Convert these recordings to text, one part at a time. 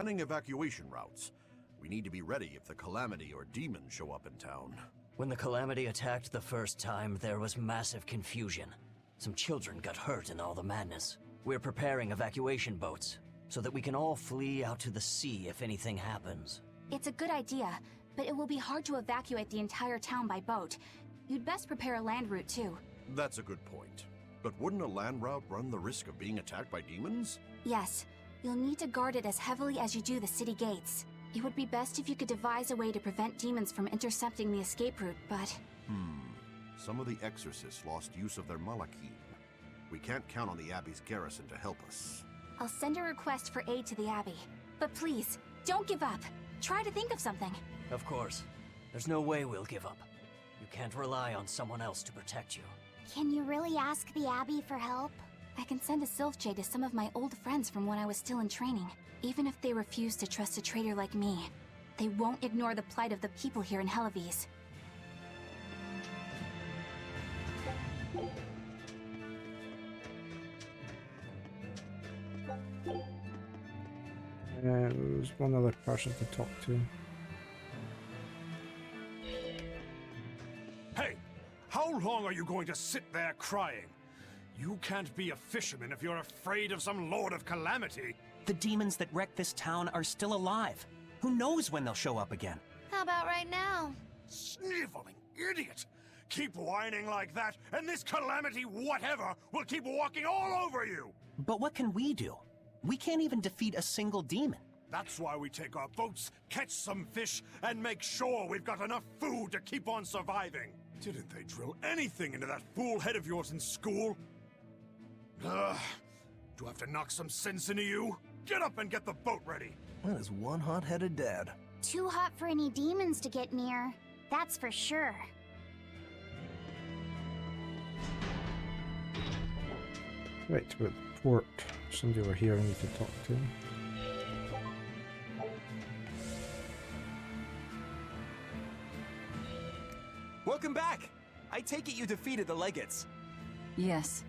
planning evacuation routes. We need to be ready if the Calamity or demons show up in town. When the Calamity attacked the first time, there was massive confusion. Some children got hurt in all the madness. We're preparing evacuation boats, so that we can all flee out to the sea if anything happens. It's a good idea, but it will be hard to evacuate the entire town by boat. You'd best prepare a land route too. That's a good point. But wouldn't a land route run the risk of being attacked by demons? Yes. You'll need to guard it as heavily as you do the city gates. It would be best if you could devise a way to prevent demons from intercepting the escape route, but... Some of the exorcists lost use of their Malachim. We can't count on the Abbey's garrison to help us. I'll send a request for aid to the Abbey. But please, don't give up. Try to think of something. Of course. There's no way we'll give up. You can't rely on someone else to protect you. Can you really ask the Abbey for help? I can send a Sylph Jade to some of my old friends from when I was still in training. Even if they refuse to trust a traitor like me, they won't ignore the plight of the people here in Helivis. There's one other person to talk to. Hey! How long are you going to sit there crying? You can't be a fisherman if you're afraid of some Lord of Calamity. The demons that wrecked this town are still alive. Who knows when they'll show up again? How about right now? Sniveling idiot! Keep whining like that, and this Calamity whatever will keep walking all over you! But what can we do? We can't even defeat a single demon. That's why we take our boats, catch some fish, and make sure we've got enough food to keep on surviving. Didn't they drill anything into that fool head of yours in school? Ugh. Do I have to knock some sense into you? Get up and get the boat ready! That is one hot-headed dad. Too hot for any demons to get near. That's for sure. Right, about the port. Somebody over here I need to talk to. Welcome back! I take it you defeated the Legates. Yes,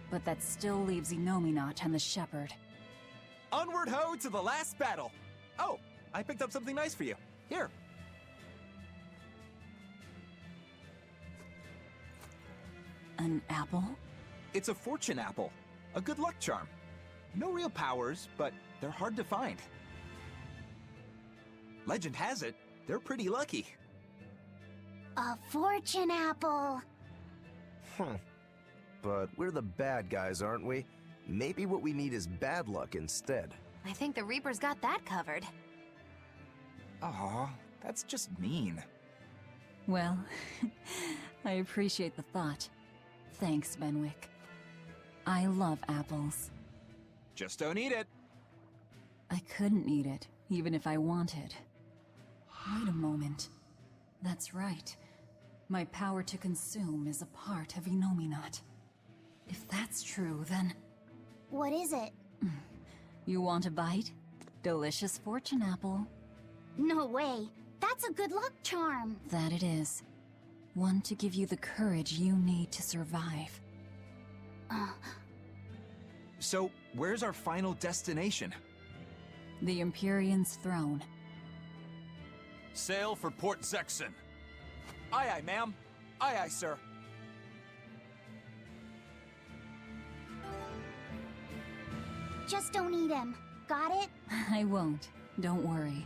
but that still leaves Enominat and the Shepherd. Onward ho to the last battle! Oh, I picked up something nice for you. Here. An apple? It's a fortune apple. A good luck charm. No real powers, but they're hard to find. Legend has it, they're pretty lucky. A fortune apple! But we're the bad guys, aren't we? Maybe what we need is bad luck instead. I think the Reaper's got that covered. Aw, that's just mean. Well, I appreciate the thought. Thanks, Benwick. I love apples. Just don't eat it. I couldn't eat it, even if I wanted. Wait a moment. That's right. My power to consume is a part of Enominat. If that's true, then... What is it? You want a bite? Delicious fortune apple. No way. That's a good luck charm. That it is. One to give you the courage you need to survive. So, where's our final destination? The Empyrean's throne. Sail for Port Zexon. Aye, aye, ma'am. Aye, aye, sir. Just don't eat him. Got it? I won't. Don't worry.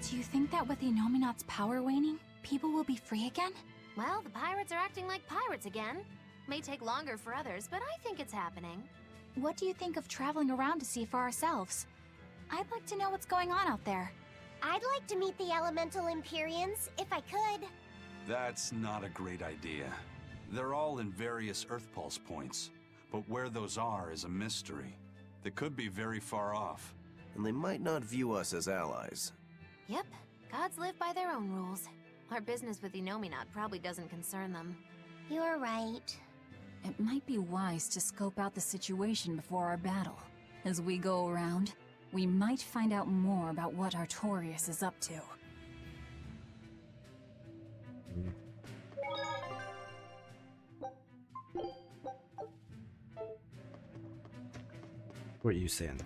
Do you think that with Enominat's power waning, people will be free again? Well, the pirates are acting like pirates again. May take longer for others, but I think it's happening. What do you think of traveling around to see for ourselves? I'd like to know what's going on out there. I'd like to meet the elemental Empyreans, if I could. That's not a great idea. They're all in various Earth Pulse points, but where those are is a mystery. They could be very far off. And they might not view us as allies. Yep, gods live by their own rules. Our business with Enominat probably doesn't concern them. You're right. It might be wise to scope out the situation before our battle. As we go around, we might find out more about what Artorias is up to. What are you saying?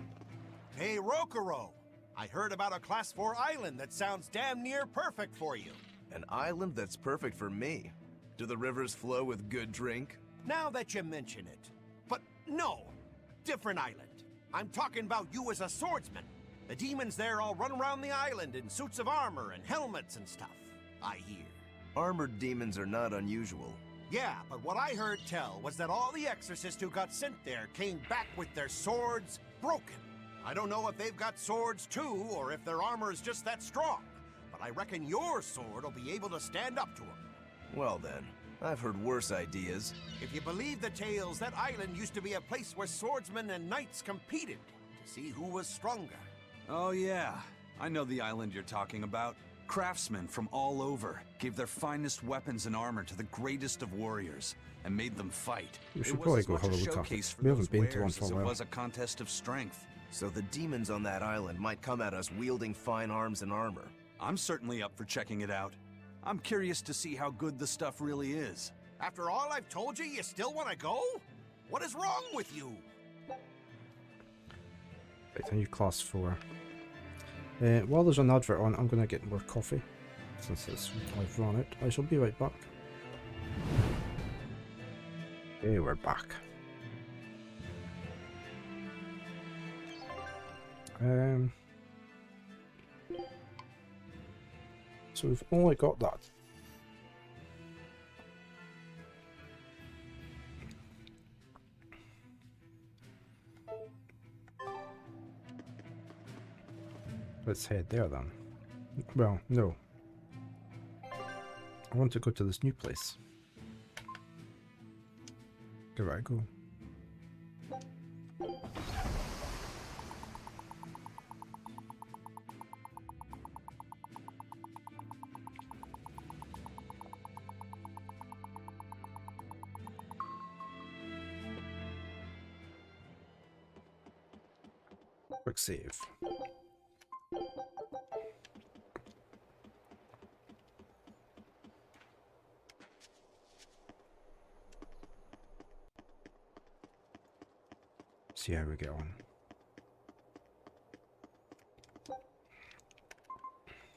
Hey, Rokuro! I heard about a Class 4 island that sounds damn near perfect for you. An island that's perfect for me. Do the rivers flow with good drink? Now that you mention it. But no, different island. I'm talking about you as a swordsman. The demons there all run around the island in suits of armor and helmets and stuff, I hear. Armored demons are not unusual. Yeah, but what I heard tell was that all the exorcists who got sent there came back with their swords broken. I don't know if they've got swords too, or if their armor is just that strong, but I reckon your sword will be able to stand up to them. Well then, I've heard worse ideas. If you believe the tales, that island used to be a place where swordsmen and knights competed to see who was stronger. Oh yeah, I know the island you're talking about. Craftsmen from all over gave their finest weapons and armor to the greatest of warriors and made them fight. We should It was probably as go much have a a look at showcase it. for We haven't those been to one wares for a as it while. was a contest of strength. So the demons on that island might come at us wielding fine arms and armor. I'm certainly up for checking it out. I'm curious to see how good the stuff really is. After all I've told you, you still want to go? What is wrong with you? Right, a new Class 4. While there's an advert on, I'm going to get more coffee. Since I've run it, I shall be right back. Okay, we're back. So we've only got that. Let's head there then. Well, no. I want to go to this new place. Where do I go? Quick save. See how we get on.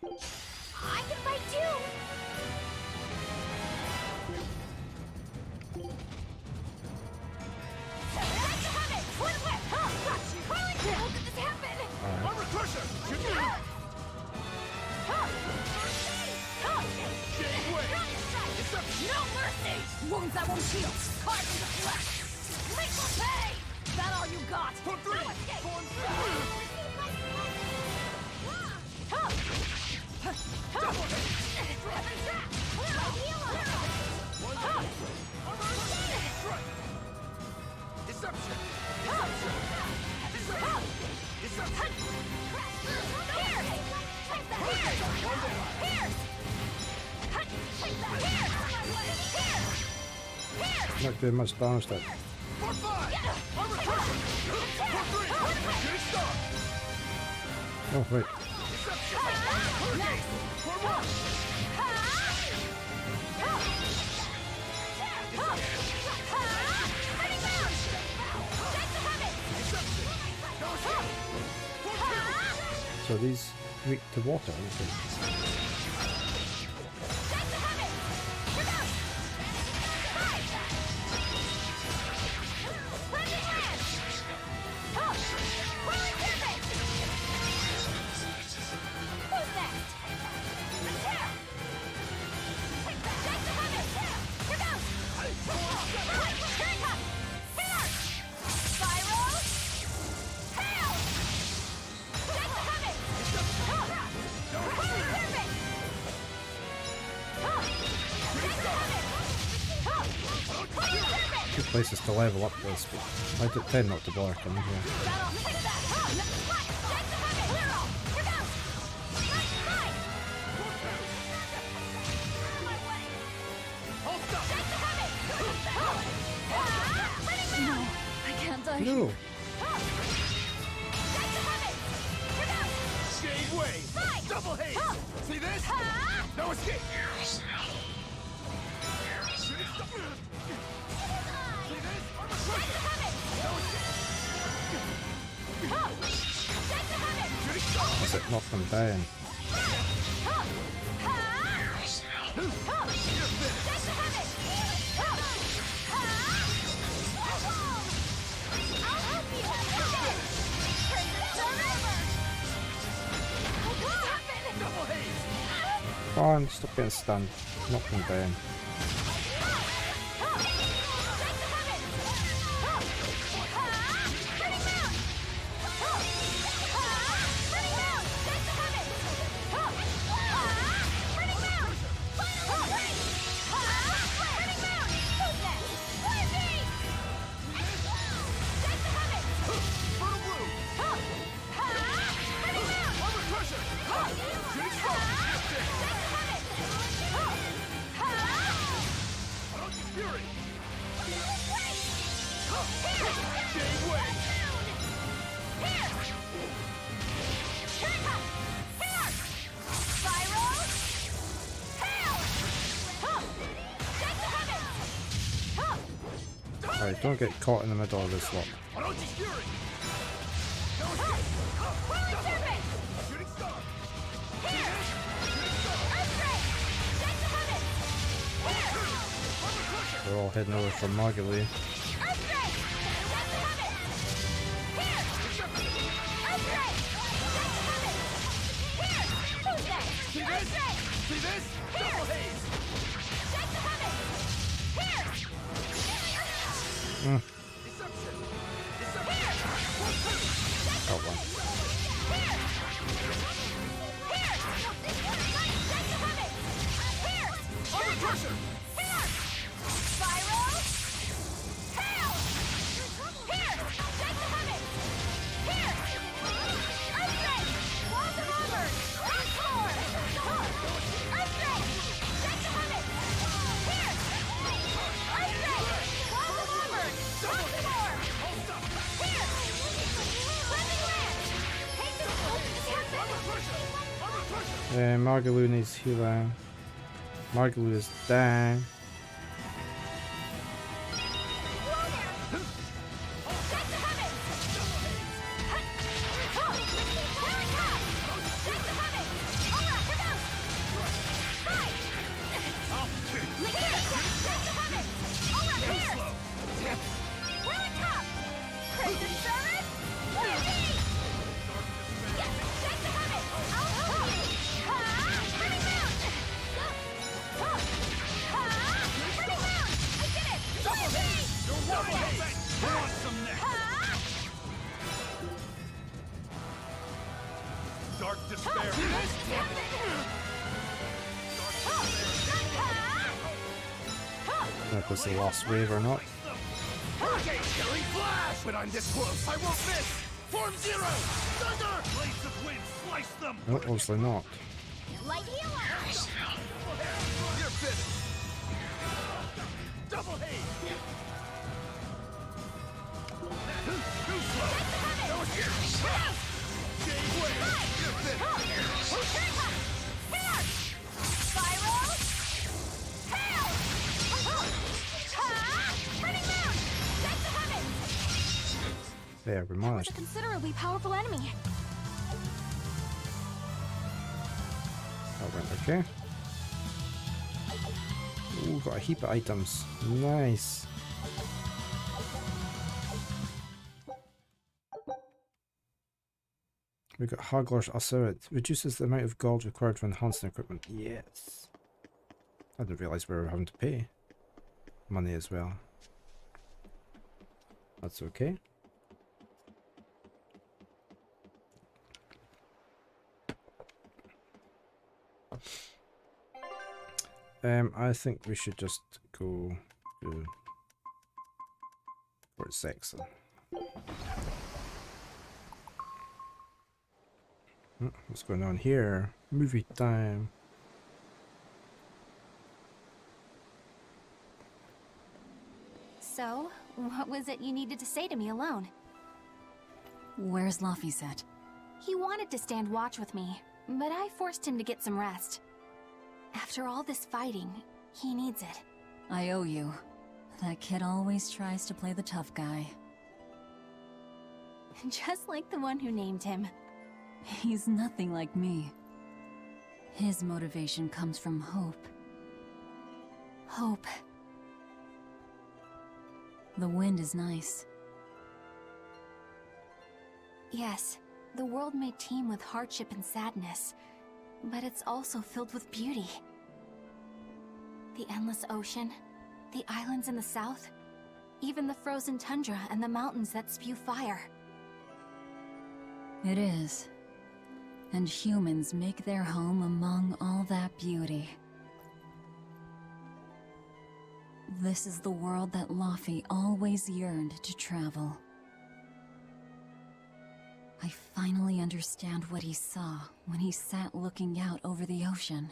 I can fight too! No mercy! Wounds that won't heal! Carved into flesh! Lethal pay! That all you got? For three! Deception! Not doing much damage there. Oh, wait. So these weak to water, okay. Good places to level up this, but I tend not to bother coming here. No, I can't die. No! Shade wave! Double haze! See this? No escape! That's it, knock them down. Come on, stop getting stunned. Knock them down. Alright, don't get caught in the middle of this lot. We're all heading over for Margalee. Got one. Margaloo needs healing. Margaloo is down. If it's the last wave or not. When I'm this close, I won't miss! Form zero! Thunder! Blades of wind, slice them! No, obviously not. Light healer! You're finished! Double haze! Too slow! No escape! Jade way! You're finished! There, we That was managed. a considerably powerful enemy. That went okay. Ooh, got a heap of items. Nice. We got Haglar's Assured. Reduces the amount of gold required for enhancing equipment. Yes. I didn't realise we were having to pay money as well. That's okay. I think we should just go to Fort Saxon. What's going on here? Movie time. So, what was it you needed to say to me alone? Where's Laphicet? He wanted to stand watch with me, but I forced him to get some rest. After all this fighting, he needs it. I owe you. That kid always tries to play the tough guy. Just like the one who named him. He's nothing like me. His motivation comes from hope. Hope. The wind is nice. Yes, the world may teem with hardship and sadness, but it's also filled with beauty. The endless ocean, the islands in the south, even the frozen tundra and the mountains that spew fire. It is. And humans make their home among all that beauty. This is the world that Laufey always yearned to travel. I finally understand what he saw when he sat looking out over the ocean.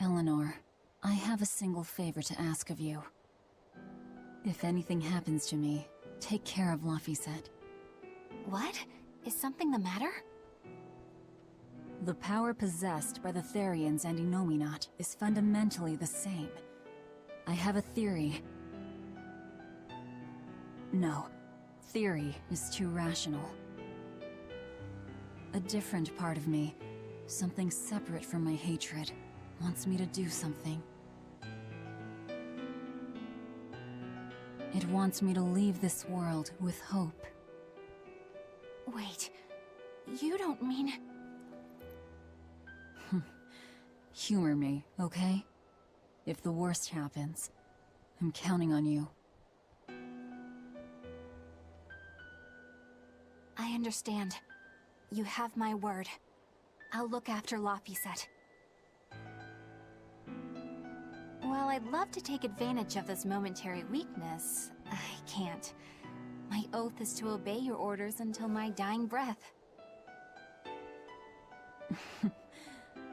Eleanor, I have a single favor to ask of you. If anything happens to me, take care of Laufey. What? Is something the matter? The power possessed by the Therians and Innominat is fundamentally the same. I have a theory. No, theory is too rational. A different part of me, something separate from my hatred, wants me to do something. It wants me to leave this world with hope. Wait, you don't mean... Humor me, okay? If the worst happens, I'm counting on you. I understand. You have my word. I'll look after Laufey. While I'd love to take advantage of this momentary weakness, I can't. My oath is to obey your orders until my dying breath.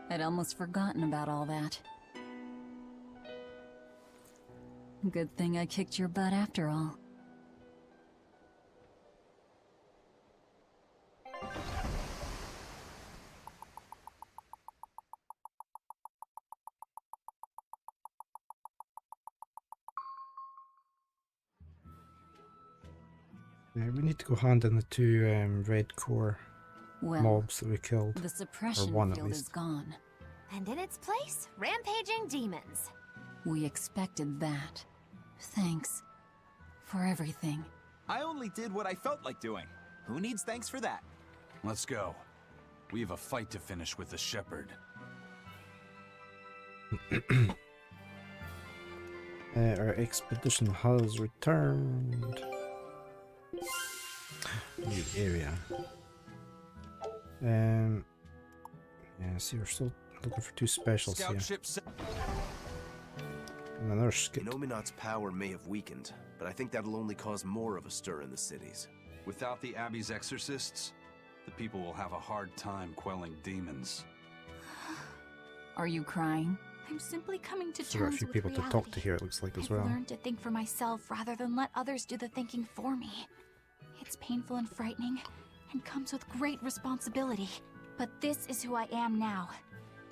I'd almost forgotten about all that. Good thing I kicked your butt after all. Yeah, we need to go hand in the two red core mobs that we killed. The suppression or one, at field least. is gone. And in its place, rampaging demons. We expected that. Thanks for everything. I only did what I felt like doing. Who needs thanks for that? Let's go. We have a fight to finish with the Shepherd. Our expedition has returned. New area. Yeah, see, we're still looking for two specials Scout here. ship And another skip. Innominat's power may have weakened, but I think that'll only cause more of a stir in the cities. Without the Abbey's exorcists, the people will have a hard time quelling demons. Are you crying? I'm simply coming to So there are a terms few with people reality. to talk to here, it looks like, as I've well. learned to think for myself rather than let others do the thinking for me. It's painful and frightening, and comes with great responsibility. But this is who I am now.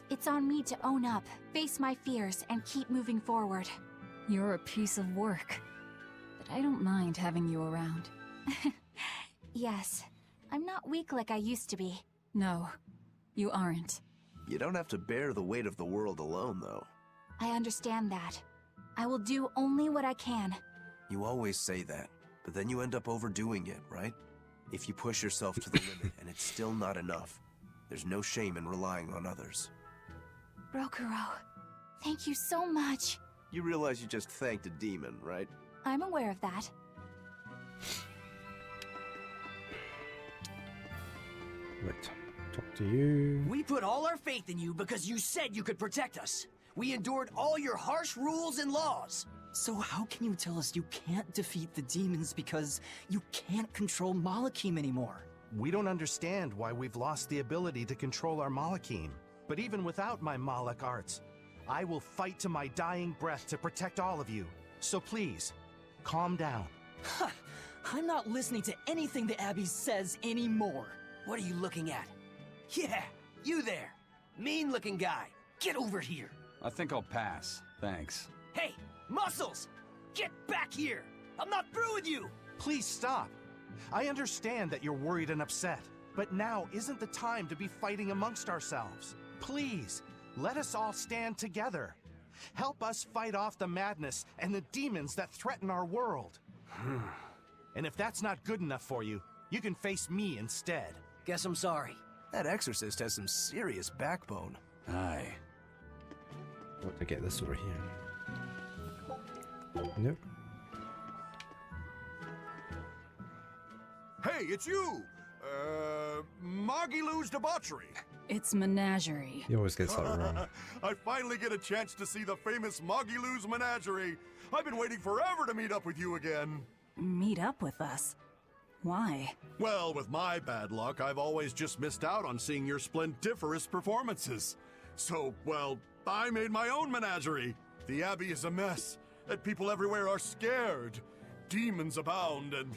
It's on me to own up, face my fears, and keep moving forward. You're a piece of work, but I don't mind having you around. Yes, I'm not weak like I used to be. No, you aren't. You don't have to bear the weight of the world alone, though. I understand that. I will do only what I can. You always say that, but then you end up overdoing it, right? If you push yourself to the limit and it's still not enough, there's no shame in relying on others. Rokuro, thank you so much. You realize you just thanked a demon, right? I'm aware of that. Right, talk to you. We put all our faith in you because you said you could protect us. We endured all your harsh rules and laws. So how can you tell us you can't defeat the demons because you can't control Malakim anymore? We don't understand why we've lost the ability to control our Malakim. But even without my Malak arts, I will fight to my dying breath to protect all of you. So please, calm down. Ha! I'm not listening to anything the Abbey says anymore. What are you looking at? Yeah, you there. Mean-looking guy. Get over here. I think I'll pass. Thanks. Hey, Muscles! Get back here! I'm not through with you! Please stop. I understand that you're worried and upset, but now isn't the time to be fighting amongst ourselves. Please, let us all stand together. Help us fight off the madness and the demons that threaten our world. And if that's not good enough for you, you can face me instead. Guess I'm sorry. That exorcist has some serious backbone. Aye. What to get this over here? Nope. Hey, it's you! Magilou's Debauchery. It's Menagerie. He always gets that wrong. I finally get a chance to see the famous Magilou's Menagerie. I've been waiting forever to meet up with you again. Meet up with us? Why? Well, with my bad luck, I've always just missed out on seeing your splendiferous performances. So, well, I made my own menagerie. The Abbey is a mess, and people everywhere are scared. Demons abound, and,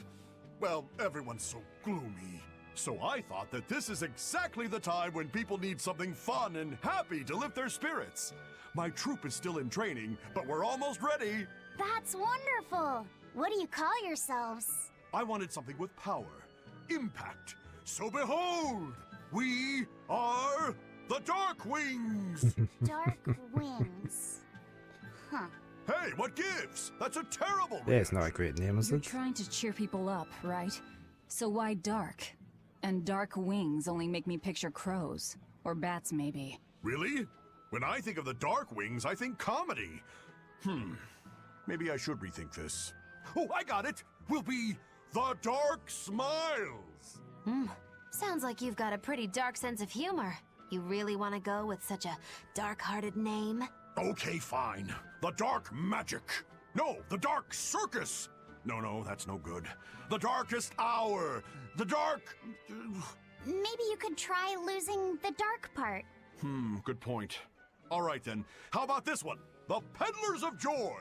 well, everyone's so gloomy. So I thought that this is exactly the time when people need something fun and happy to lift their spirits. My troupe is still in training, but we're almost ready. That's wonderful! What do you call yourselves? I wanted something with power, impact. So behold, we are the Dark Wings! Dark Wings. Huh. Hey, what gives? That's a terrible Yeah, it's not a great name, is You're it? trying to cheer people up, right? So why dark? And dark wings only make me picture crows. Or bats, maybe. Really? When I think of the Dark Wings, I think comedy. Maybe I should rethink this. Oh, I got it! We'll be the Dark Smiles! Sounds like you've got a pretty dark sense of humor. You really want to go with such a dark-hearted name? Okay, fine. The Dark Magic. No, the Dark Circus. No, that's no good. The Darkest Hour. The Dark... Maybe you could try losing the dark part. Good point. All right then. How about this one? The Peddlers of Joy.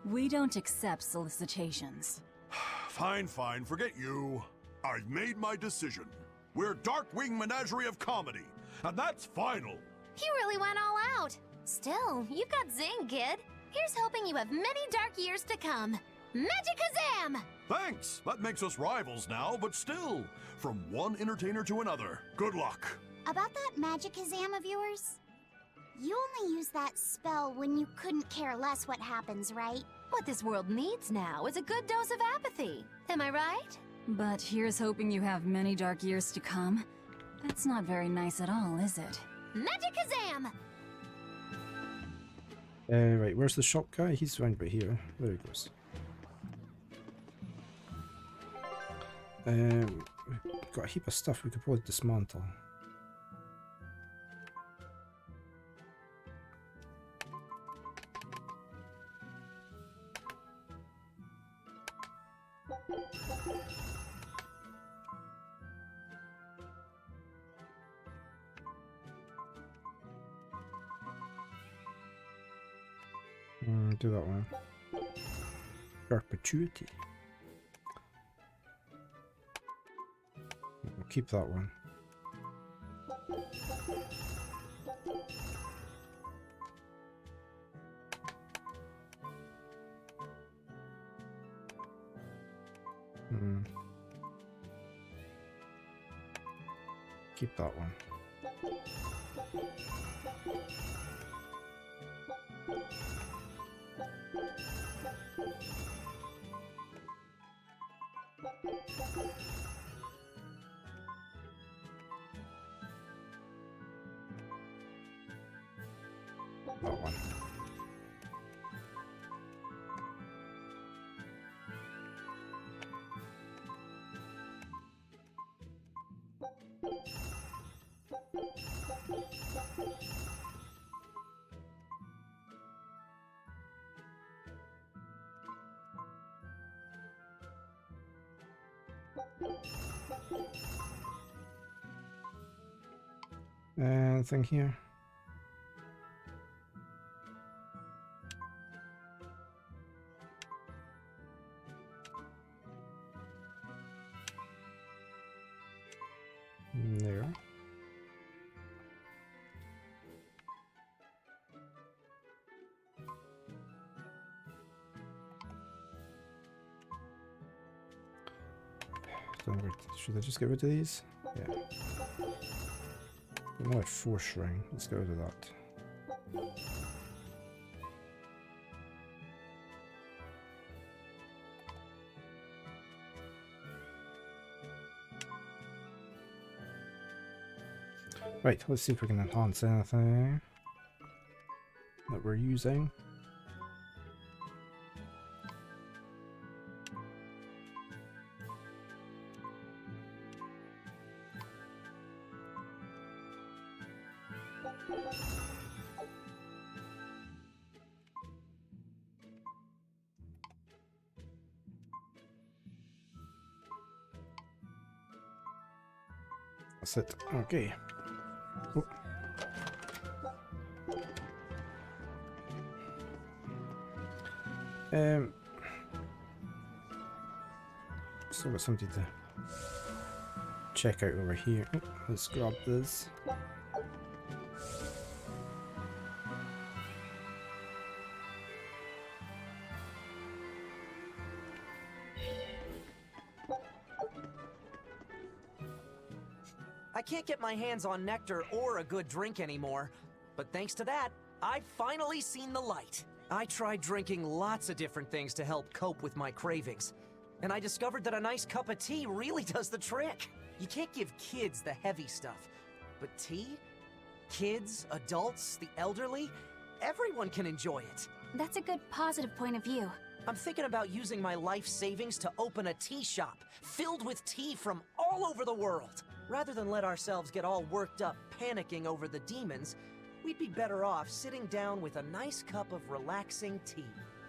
We don't accept solicitations. Fine, forget you. I've made my decision. We're Darkwing Menagerie of Comedy, and that's final. You really went all out. Still, you've got zing, kid. Here's hoping you have many dark years to come. Magikazam! Thanks. That makes us rivals now, but still, from one entertainer to another. Good luck. About that Magikazam of yours? You only use that spell when you couldn't care less what happens, right? What this world needs now is a good dose of apathy. Am I right? But here's hoping you have many dark years to come. That's not very nice at all, is it? Magikazam! Right, where's the shop guy? He's around right here. There he goes. We've got a heap of stuff we could probably dismantle. Do that one. Perpetuity. We'll keep that one. Keep that one. That one. Anything here? There. Should I just get rid of these? Yeah. Another force ring. Let's get rid of that. Right, let's see if we can enhance anything that we're using. That's it. Okay. Oh. Still got something to check out over here. Oh, let's grab this. I can't get my hands on nectar or a good drink anymore, but thanks to that, I've finally seen the light. I tried drinking lots of different things to help cope with my cravings, and I discovered that a nice cup of tea really does the trick. You can't give kids the heavy stuff, but tea? Kids, adults, the elderly, everyone can enjoy it. That's a good positive point of view. I'm thinking about using my life savings to open a tea shop filled with tea from all over the world. Rather than let ourselves get all worked up panicking over the demons, we'd be better off sitting down with a nice cup of relaxing tea.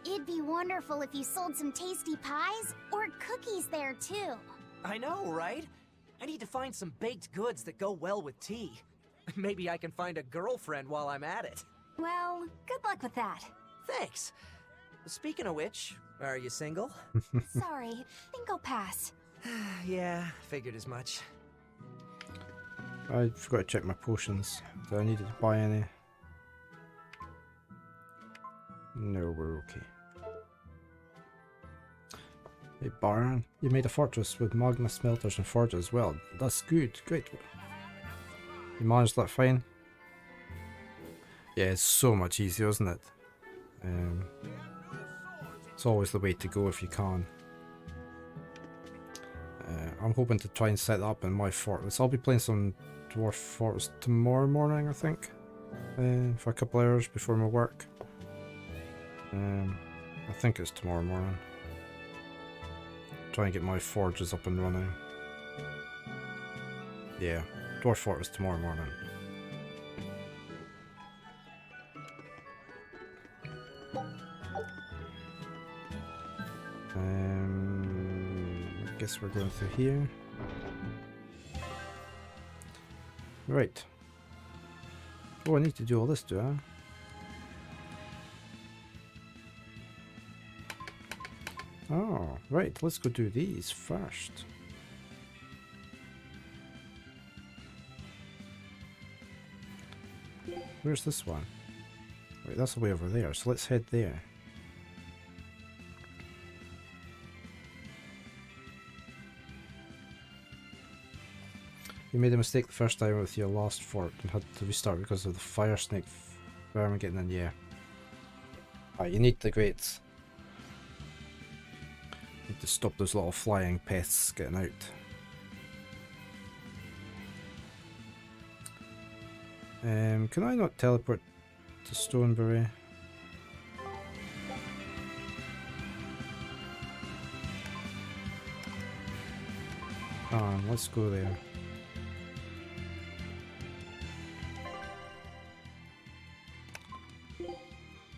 It'd be wonderful if you sold some tasty pies or cookies there too. I know, right? I need to find some baked goods that go well with tea. Maybe I can find a girlfriend while I'm at it. Well, good luck with that. Thanks. Speaking of which, are you single? Sorry, think I'll pass. Yeah, figured as much. I forgot to check my potions. Do I need to buy any? No, we're okay. Hey Baron, you made a fortress with magma smelters and forges as well. That's good, great. You managed that fine? Yeah, it's so much easier, isn't it? It's always the way to go if you can. I'm hoping to try and set that up in my fortress. I'll be playing some Dwarf Fortress tomorrow morning, I think, for a couple hours before my work. I think it's tomorrow morning. Try and get my forges up and running. Yeah, Dwarf Fortress tomorrow morning. I guess we're going through here. Right. Oh, I need to do all this, do I? Oh, right. Let's go do these first. Where's this one? Wait, that's the way over there, so let's head there. You made a mistake the first time with your last fort and had to restart because of the fire snake vermin getting in, yeah. You need the grates. Need to stop those little flying pests getting out. Can I not teleport to Stonebury? Let's go there.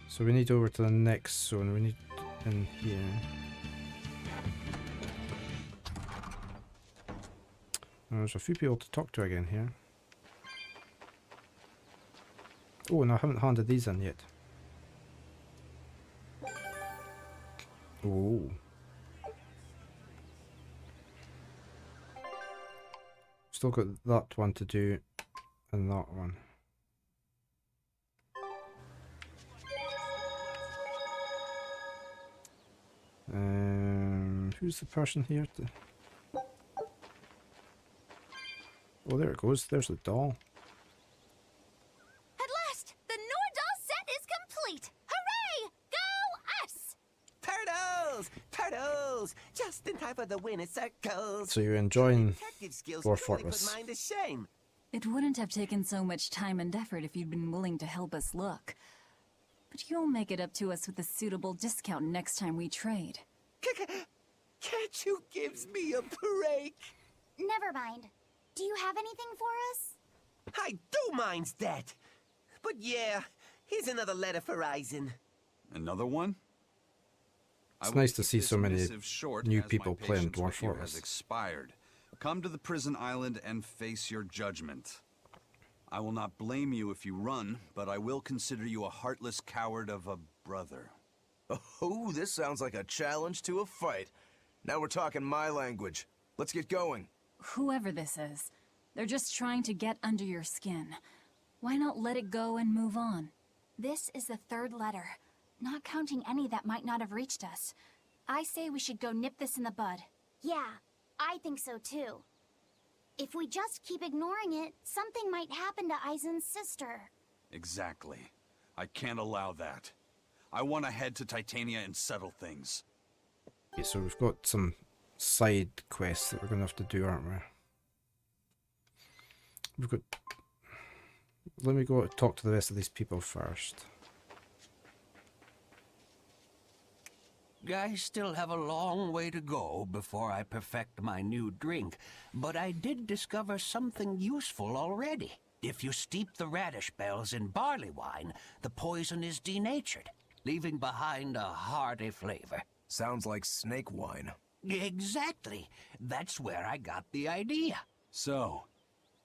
So we need over to the next zone. We need in here. There's a few people to talk to again here. Oh, no, I haven't handed these in yet. Oh. Still got that one to do and that one. Who's the person here to... Oh, there it goes. There's the doll. At last, the Nordal set is complete! Hooray! Go us! Turtles! Turtles! Just in time for the winter circles. So you're enjoying Detective skills Dwarf really Fortress. put mine to shame. It wouldn't have taken so much time and effort if you'd been willing to help us look. But you'll make it up to us with a suitable discount next time we trade. Can't you give me a break? Never mind. Do you have anything for us? I do mind that. But yeah, here's another letter for Eisen. Another one? It's nice to see so many new as my people playing patience Dwarf with you has Fortress. expired. Come to the prison island and face your judgment. I will not blame you if you run, but I will consider you a heartless coward of a brother. Oh, this sounds like a challenge to a fight. Now we're talking my language. Let's get going. Whoever this is, they're just trying to get under your skin. Why not let it go and move on? This is the third letter, not counting any that might not have reached us. I say we should go nip this in the bud. Yeah, I think so too. If we just keep ignoring it, something might happen to Eisen's sister. Exactly. I can't allow that. I want to head to Titania and settle things. Okay, so we've got some side quests that we're going to have to do, aren't we? We've got... Let me go talk to the rest of these people first. I still have a long way to go before I perfect my new drink, but I did discover something useful already. If you steep the radish bells in barley wine, the poison is denatured, leaving behind a hearty flavor. Sounds like snake wine. Exactly. That's where I got the idea. So,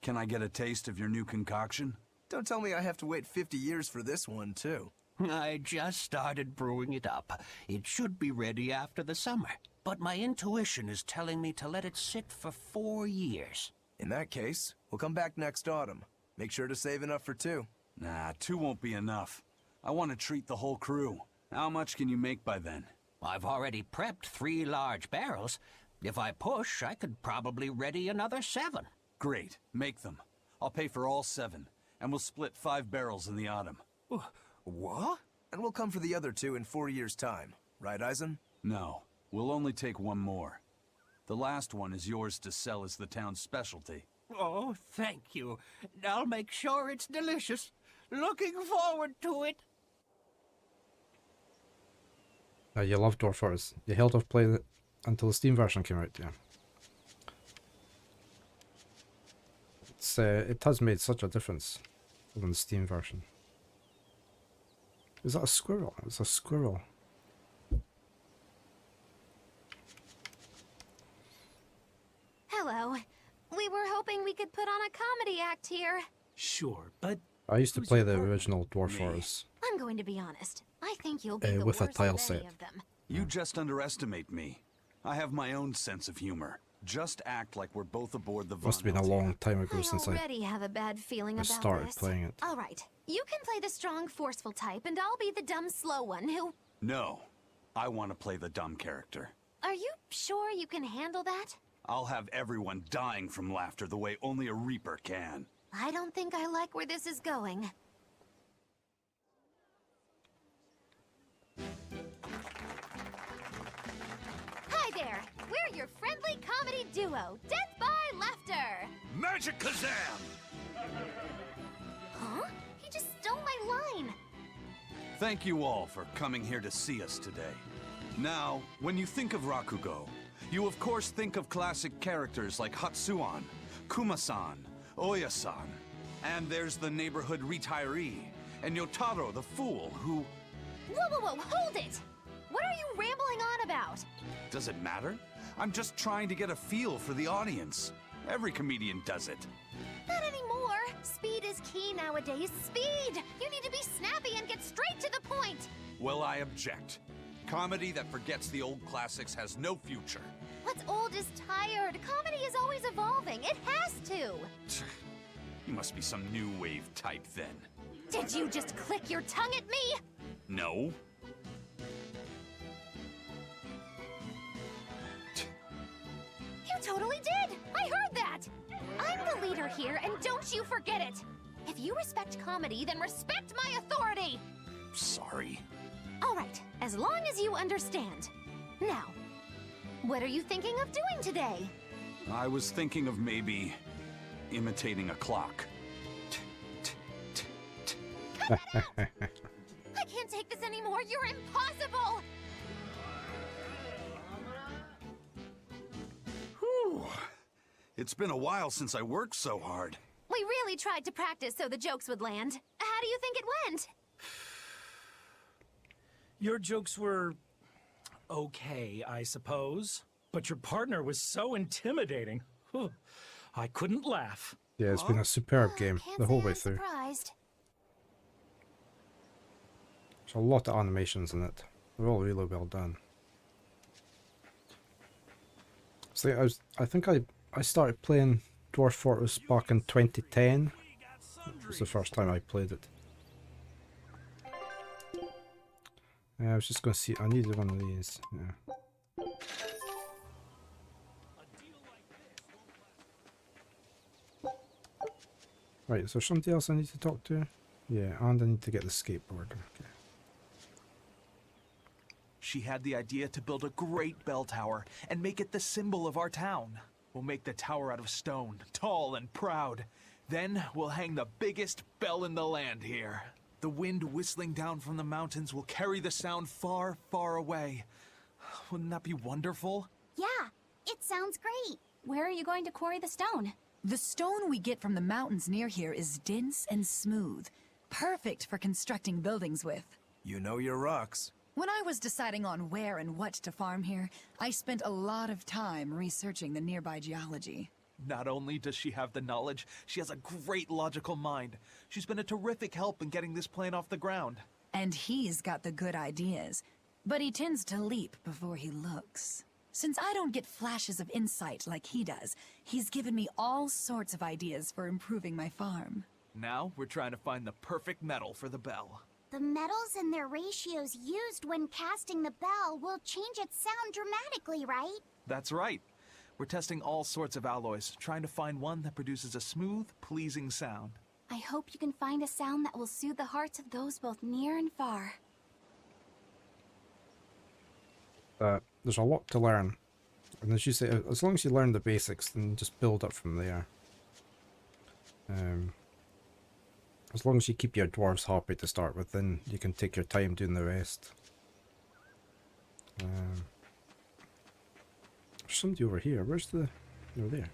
can I get a taste of your new concoction? Don't tell me I have to wait 50 years for this one, too. I just started brewing it up. It should be ready after the summer. But my intuition is telling me to let it sit for 4 years. In that case, we'll come back next autumn. Make sure to save enough for 2. Nah, 2 won't be enough. I want to treat the whole crew. How much can you make by then? I've already prepped 3 large barrels. If I push, I could probably ready another 7. Great, make them. I'll pay for all 7, and we'll split 5 barrels in the autumn. What? And we'll come for the other 2 in 4 years' time. Right, Eisen? No, we'll only take 1 more. The last one is yours to sell as the town's specialty. Oh, thank you. I'll make sure it's delicious. Looking forward to it. You love Dwarf Fortress. You held off playing it until the Steam version came out, yeah. It has made such a difference from the Steam version. Is that a squirrel? It's a squirrel. Hello. We were hoping we could put on a comedy act here. Sure, but... I used to play the original Dwarf Fortress. I'm going to be honest. I think you'll be the with a worst tile of set. any of them. You just underestimate me. I have my own sense of humor. Just act like we're both aboard the Must have been a long time ago since I already have a bad feeling about started this. playing it. All right. You can play the strong, forceful type, and I'll be the dumb, slow one who... No, I want to play the dumb character. Are you sure you can handle that? I'll have everyone dying from laughter the way only a Reaper can. I don't think I like where this is going. Hi there! We're your friendly comedy duo, Death by Laughter! Magic Kazam! Huh? He just stole my line! Thank you all for coming here to see us today. Now, when you think of Rakugo, you of course think of classic characters like Hatsuan, Kuma-san, Oya-san, and there's the neighborhood retiree, and Yotaro the fool who... Whoa, hold it! What are you rambling on about? Does it matter? I'm just trying to get a feel for the audience. Every comedian does it. Not anymore! Speed is key nowadays. Speed! You need to be snappy and get straight to the point! Well, I object. Comedy that forgets the old classics has no future. What's old is tired. Comedy is always evolving. It has to! You must be some new wave type then. Did you just click your tongue at me? No. You totally did! I heard that! I'm the leader here, and don't you forget it! If you respect comedy, then respect my authority! Sorry. Alright, as long as you understand. Now, what are you thinking of doing today? I was thinking of maybe imitating a clock. I can't take this anymore, you're impossible! Whew. It's been a while since I worked so hard. We really tried to practice so the jokes would land. How do you think it went? Your jokes were okay, I suppose. But your partner was so intimidating. Whew. I couldn't laugh. Yeah, it's been a superb game the whole way through. Surprised. There's a lot of animations in it. They're all really well done. So I think I started playing Dwarf Fortress back in 2010. It was the first time I played it. I was just going to see, I needed one of these. Yeah. Right, is there somebody else I need to talk to? Yeah, and I need to get the skateboard. Okay. She had the idea to build a great bell tower and make it the symbol of our town. We'll make the tower out of stone, tall and proud. Then we'll hang the biggest bell in the land here. The wind whistling down from the mountains will carry the sound far, far away. Wouldn't that be wonderful? Yeah, it sounds great. Where are you going to quarry the stone? The stone we get from the mountains near here is dense and smooth. Perfect for constructing buildings with. You know your rocks. When I was deciding on where and what to farm here, I spent a lot of time researching the nearby geology. Not only does she have the knowledge, she has a great logical mind. She's been a terrific help in getting this plan off the ground. And he's got the good ideas, but he tends to leap before he looks. Since I don't get flashes of insight like he does, he's given me all sorts of ideas for improving my farm. Now we're trying to find the perfect metal for the bell. The metals and their ratios used when casting the bell will change its sound dramatically, right? That's right. We're testing all sorts of alloys, trying to find one that produces a smooth, pleasing sound. I hope you can find a sound that will soothe the hearts of those both near and far. There's a lot to learn. And as you say, as long as you learn the basics, then just build up from there. As long as you keep your dwarves happy to start with, then you can take your time doing the rest. There's somebody over here. Where's the... Over there.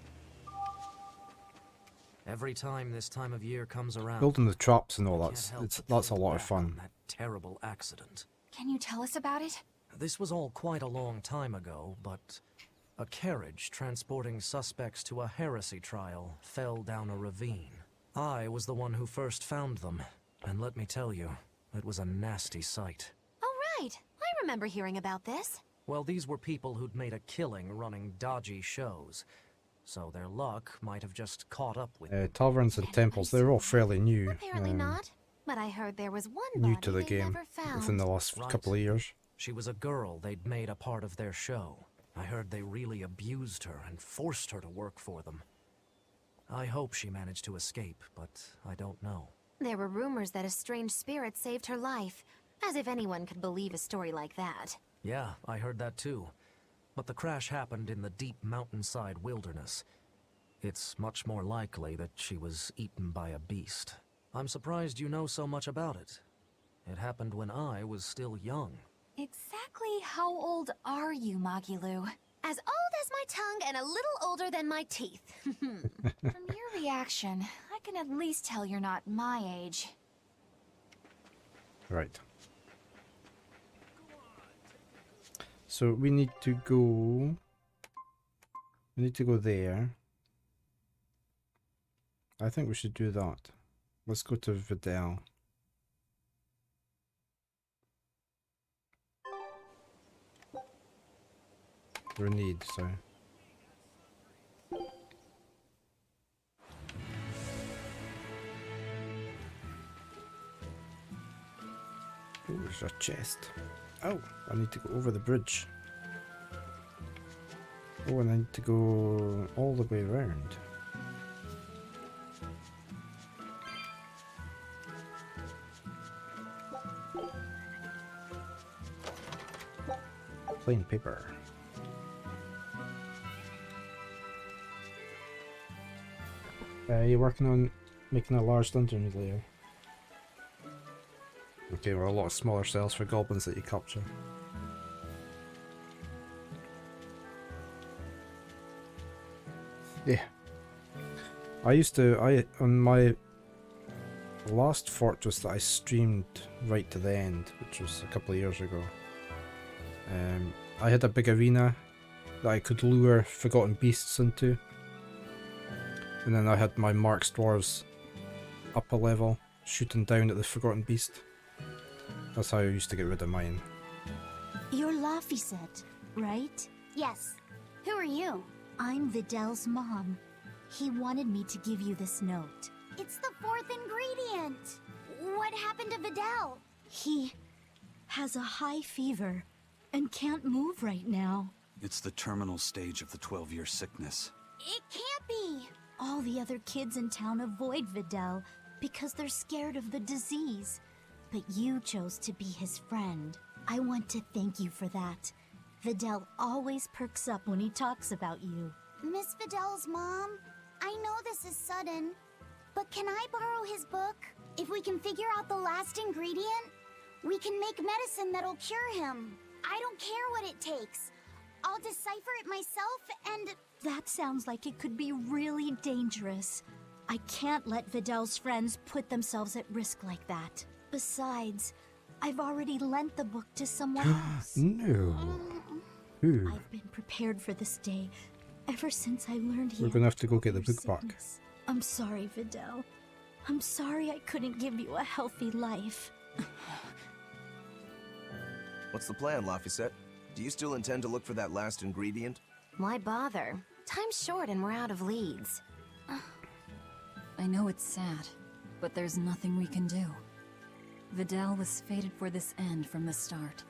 Every time this time of year comes around, Building the traps and all that's that's a lot of fun. that terrible accident. Can you tell us about it? This was all quite a long time ago, but a carriage transporting suspects to a heresy trial fell down a ravine. I was the one who first found them, and let me tell you, it was a nasty sight. Oh, right. I remember hearing about this. Well, these were people who'd made a killing running dodgy shows, so their luck might have just caught up with Taverns and temples, they're all fairly new. Apparently not. But I heard there was one New body to the they game never found. within the last couple of years. She was a girl they'd made a part of their show. I heard they really abused her and forced her to work for them. I hope she managed to escape, but I don't know. There were rumors that a strange spirit saved her life. As if anyone could believe a story like that. Yeah, I heard that too. But the crash happened in the deep mountainside wilderness. It's much more likely that she was eaten by a beast. I'm surprised you know so much about it. It happened when I was still young. Exactly how old are you, Magilu? As old as my tongue and a little older than my teeth. From your reaction, I can at least tell you're not my age. Right. So we need to go... We need to go there. I think we should do that. Let's go to Vidal. Renede, sorry. Oh, there's a chest. Oh, I need to go over the bridge. Oh, and I need to go all the way around. Plain paper. You're working on making a large dungeon layer. Okay, well, a lot of smaller cells for goblins that you capture. Yeah. On my last fortress that I streamed right to the end, which was a couple of years ago, I had a big arena that I could lure forgotten beasts into. And then I had my Marks dwarves up a level, shooting down at the forgotten beast. That's how I used to get rid of mine. You're Laphicet, right? Yes. Who are you? I'm Videl's mom. He wanted me to give you this note. It's the fourth ingredient! What happened to Videl? He has a high fever and can't move right now. It's the terminal stage of the 12-year sickness. It can't be! All the other kids in town avoid Videl because they're scared of the disease. But you chose to be his friend. I want to thank you for that. Videl always perks up when he talks about you. Miss Videl's mom, I know this is sudden, but can I borrow his book? If we can figure out the last ingredient, we can make medicine that'll cure him. I don't care what it takes. I'll decipher it myself and... That sounds like it could be really dangerous. I can't let Videl's friends put themselves at risk like that. Besides, I've already lent the book to someone else. No. Who? I've been prepared for this day ever since I learned he We're gonna have to go get the book back. sickness. I'm sorry, Videl. I'm sorry I couldn't give you a healthy life. What's the plan, Laphicet? Do you still intend to look for that last ingredient? Why bother? Time's short and we're out of leads. I know it's sad, but there's nothing we can do. Videl was fated for this end from the start.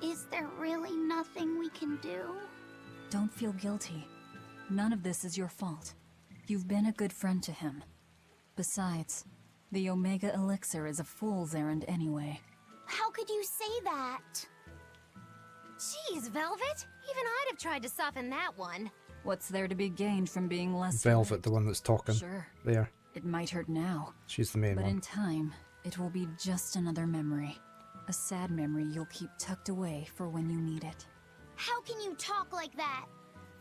Is there really nothing we can do? Don't feel guilty. None of this is your fault. You've been a good friend to him. Besides, the Omega Elixir is a fool's errand anyway. How could you say that? Jeez, Velvet! Even I'd have tried to soften that one. What's there to be gained from being less Velvet, the one that's talking. Sure. There. It might hurt now. She's the main but one. in time, it will be just another memory. A sad memory you'll keep tucked away for when you need it. How can you talk like that?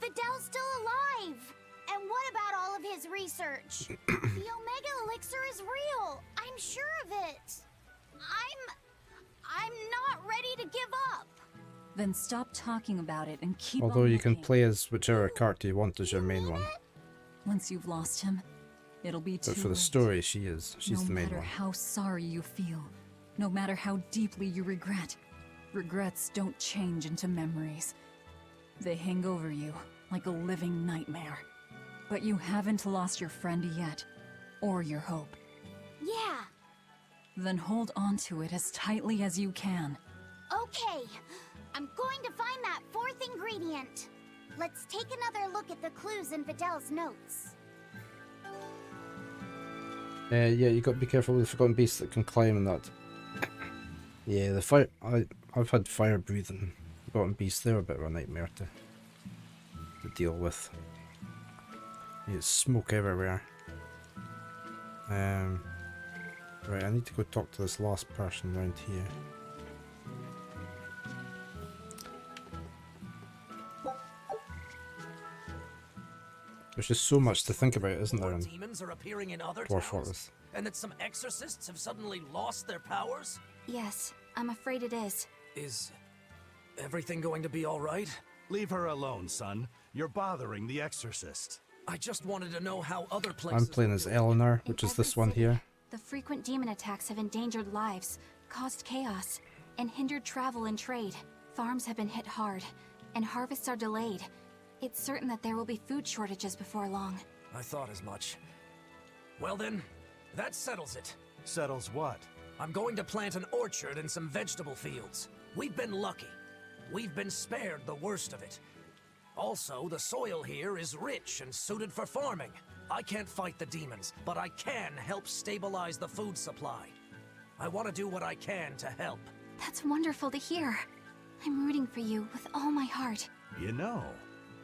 Videl's still alive! And what about all of his research? The Omega Elixir is real! I'm sure of it! I'm not ready to give up! Then stop talking about it and keep Although on you can looking. play as whichever character you want as your main one. Once you've lost him, it'll be too But for the late. story, she's the main No matter one. how sorry you feel, no matter how deeply you regret, regrets don't change into memories. They hang over you like a living nightmare. But you haven't lost your friend yet, or your hope. Yeah, Then hold on to it as tightly as you can. okay. I'm going to find that fourth ingredient. Let's take another look at the clues in Videl's notes. Yeah, you got to be careful with the forgotten beasts that can climb and that. Yeah, the fire. I've had fire breathing forgotten beasts. They're a bit of a nightmare to deal with. There's smoke everywhere. Right, I need to go talk to this last person around here. There's just so much to think about, isn't there, in Demons are appearing in other Dwarf towns, Fortress? and that some exorcists have suddenly lost their powers? Yes, I'm afraid it is. Is everything going to be all right? Leave her alone, son. You're bothering the exorcist. I just wanted to know how other places... I'm playing as Eleanor, which is this one here. The frequent demon attacks have endangered lives, caused chaos, and hindered travel and trade. Farms have been hit hard, and harvests are delayed. It's certain that there will be food shortages before long. I thought as much. Well then, that settles it. Settles what? I'm going to plant an orchard and some vegetable fields. We've been lucky. We've been spared the worst of it. Also, the soil here is rich and suited for farming. I can't fight the demons, but I can help stabilize the food supply. I want to do what I can to help. That's wonderful to hear. I'm rooting for you with all my heart. You know,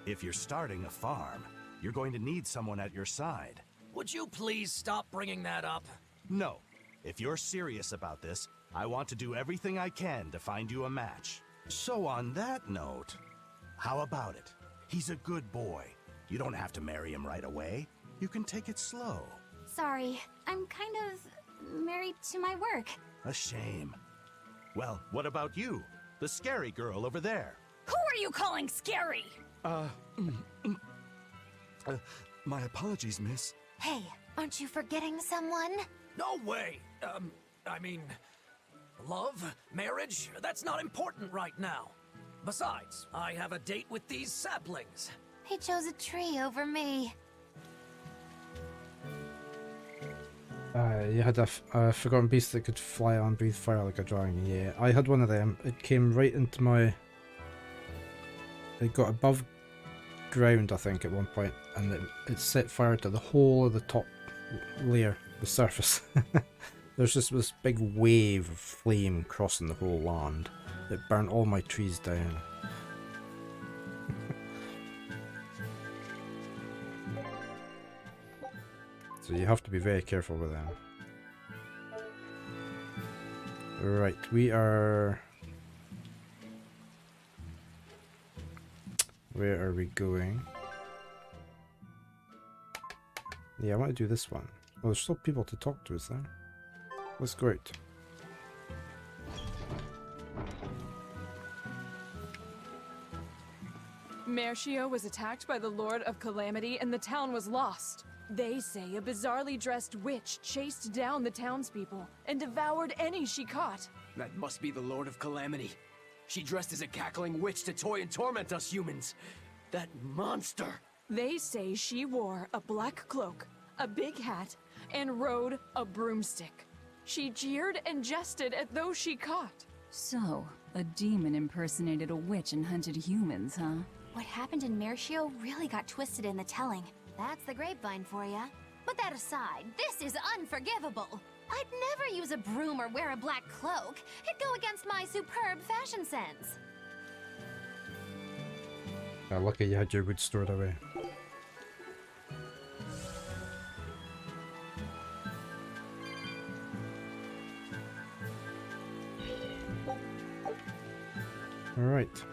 if you're starting a farm, you're going to need someone at your side. Would you please stop bringing that up? No. If you're serious about this, I want to do everything I can to find you a match. So on that note, how about it? He's a good boy. You don't have to marry him right away. You can take it slow. Sorry, I'm kind of married to my work. A shame. Well, what about you? The scary girl over there. Who are you calling scary? My apologies, miss. Hey, aren't you forgetting someone? No way! I mean, love, marriage, that's not important right now. Besides, I have a date with these saplings. He chose a tree over me. You had a forgotten beast that could fly on, breathe fire like a dragon. Yeah, I had one of them. It came right into my... It got above ground, I think, at one point, and it set fire to the whole of the top layer, the surface. There's just this big wave of flame crossing the whole land. It burnt all my trees down. So you have to be very careful with them. Right, we are... Where are we going? Yeah, I want to do this one. Well, there's still people to talk to, is there? Let's go out. Mercio was attacked by the Lord of Calamity and the town was lost. They say a bizarrely dressed witch chased down the townspeople and devoured any she caught. That must be the Lord of Calamity. She dressed as a cackling witch to toy and torment us humans. That monster! They say she wore a black cloak, a big hat, and rode a broomstick. She jeered and jested at those she caught. So, a demon impersonated a witch and hunted humans, huh? What happened in Mercio really got twisted in the telling. That's the grapevine for ya. But that aside, this is unforgivable. I'd never use a broom or wear a black cloak. It'd go against my superb fashion sense. Lucky you had your wood stored away. Alright.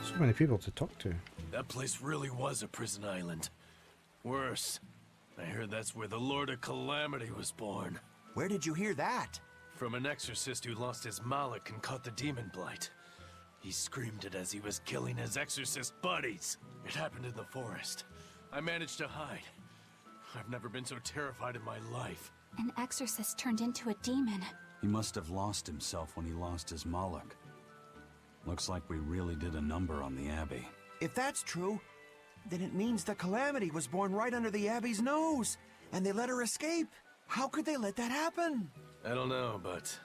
So many people to talk to. That place really was a prison island. Worse, I heard that's where the Lord of Calamity was born. Where did you hear that? From an exorcist who lost his malak and caught the demon blight. He screamed it as he was killing his exorcist buddies. It happened in the forest. I managed to hide. I've never been so terrified in my life. An exorcist turned into a demon. He must have lost himself when he lost his malak. Looks like we really did a number on the Abbey. If that's true, then it means the Calamity was born right under the Abbey's nose, and they let her escape. How could they let that happen? I don't know, but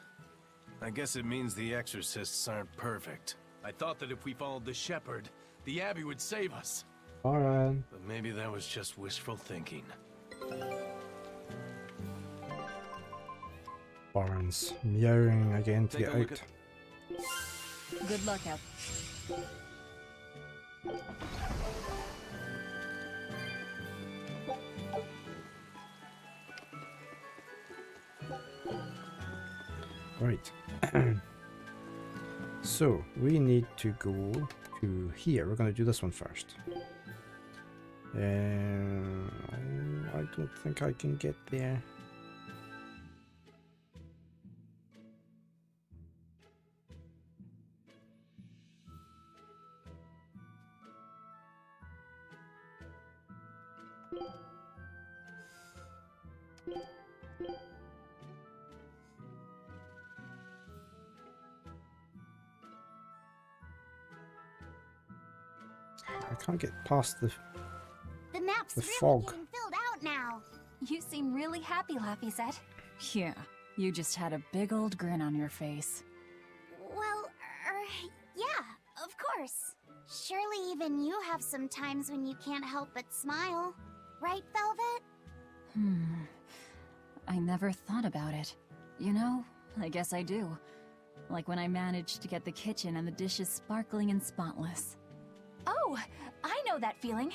I guess it means the exorcists aren't perfect. I thought that if we followed the shepherd, the Abbey would save us. Alright. But maybe that was just wishful thinking. Barnes meowing again to Take get a look out. Good luck out. Right. So, we need to go to here. We're going to do this one first. I don't think I can get there. I can't get past the map's really fog. getting filled out now. You seem really happy, Laphicet. Yeah, you just had a big old grin on your face. Well, yeah, of course. Surely even you have some times when you can't help but smile. Right, Velvet? I never thought about it. You know, I guess I do. Like when I managed to get the kitchen and the dishes sparkling and spotless. Oh, I know that feeling.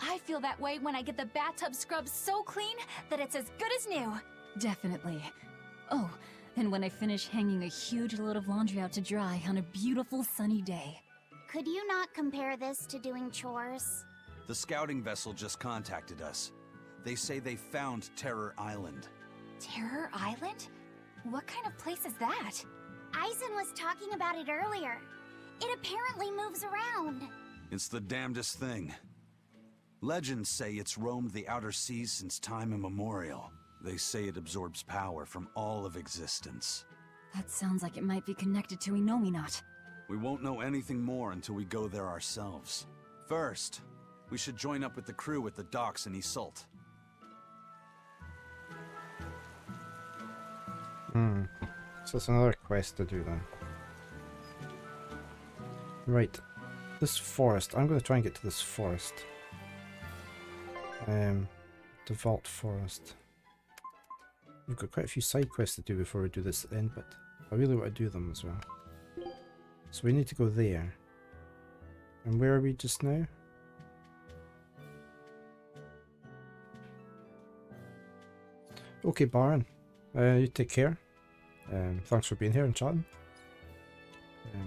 I feel that way when I get the bathtub scrubbed so clean that it's as good as new. Definitely. Oh, and when I finish hanging a huge load of laundry out to dry on a beautiful sunny day. Could you not compare this to doing chores? The scouting vessel just contacted us. They say they found Terror Island. Terror Island? What kind of place is that? Eisen was talking about it earlier. It apparently moves around. It's the damnedest thing. Legends say it's roamed the outer seas since time immemorial. They say it absorbs power from all of existence. That sounds like it might be connected to Inominat. We won't know anything more until we go there ourselves. First, we should join up with the crew at the docks in Isolt. So it's another quest to do then. Right. This forest. I'm going to try and get to this forest. The Vault Forest. We've got quite a few side quests to do before we do this end bit. I really want to do them as well. So we need to go there. And where are we just now? Okay, Baron. You take care. Thanks for being here and chatting.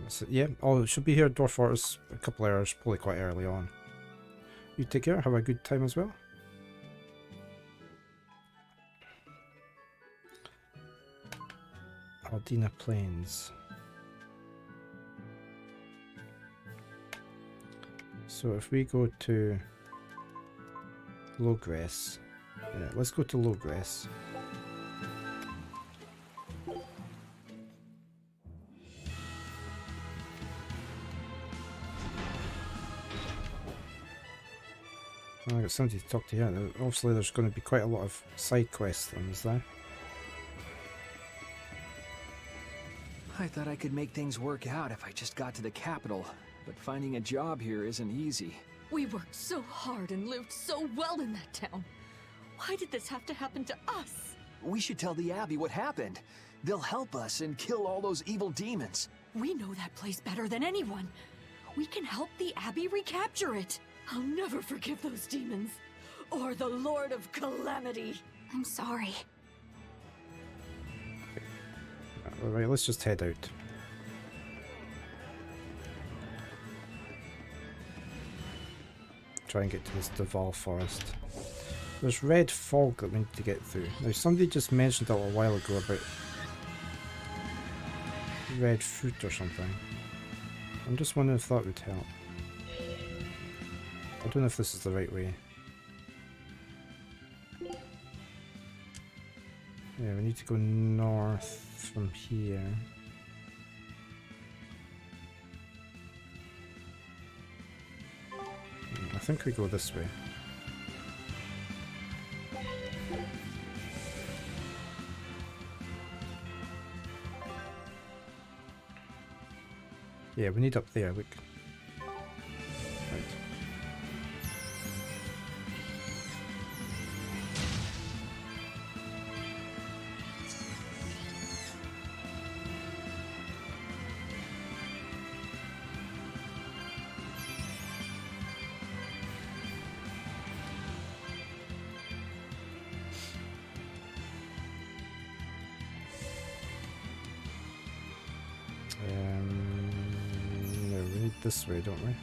So yeah, it should be here at Dwarf Fortress a couple hours, probably quite early on. You take care, have a good time as well. Aldina Plains. So if we go to Lowgrass, let's go to Lowgrass. I got somebody to talk to here. Obviously there's going to be quite a lot of side quests on this there. I thought I could make things work out if I just got to the capital, but finding a job here isn't easy. We worked so hard and lived so well in that town. Why did this have to happen to us? We should tell the Abbey what happened. They'll help us and kill all those evil demons. We know that place better than anyone. We can help the Abbey recapture it. I'll never forgive those demons. Or the Lord of Calamity. I'm sorry. Alright, let's just head out. Try and get to this Duval Forest. There's red fog that we need to get through. Now somebody just mentioned a little while ago about red fruit or something. I'm just wondering if that would help. I don't know if this is the right way. Yeah, we need to go north from here. I think we go this way. Yeah, we need up there, look. Right. No, we need this way, don't we?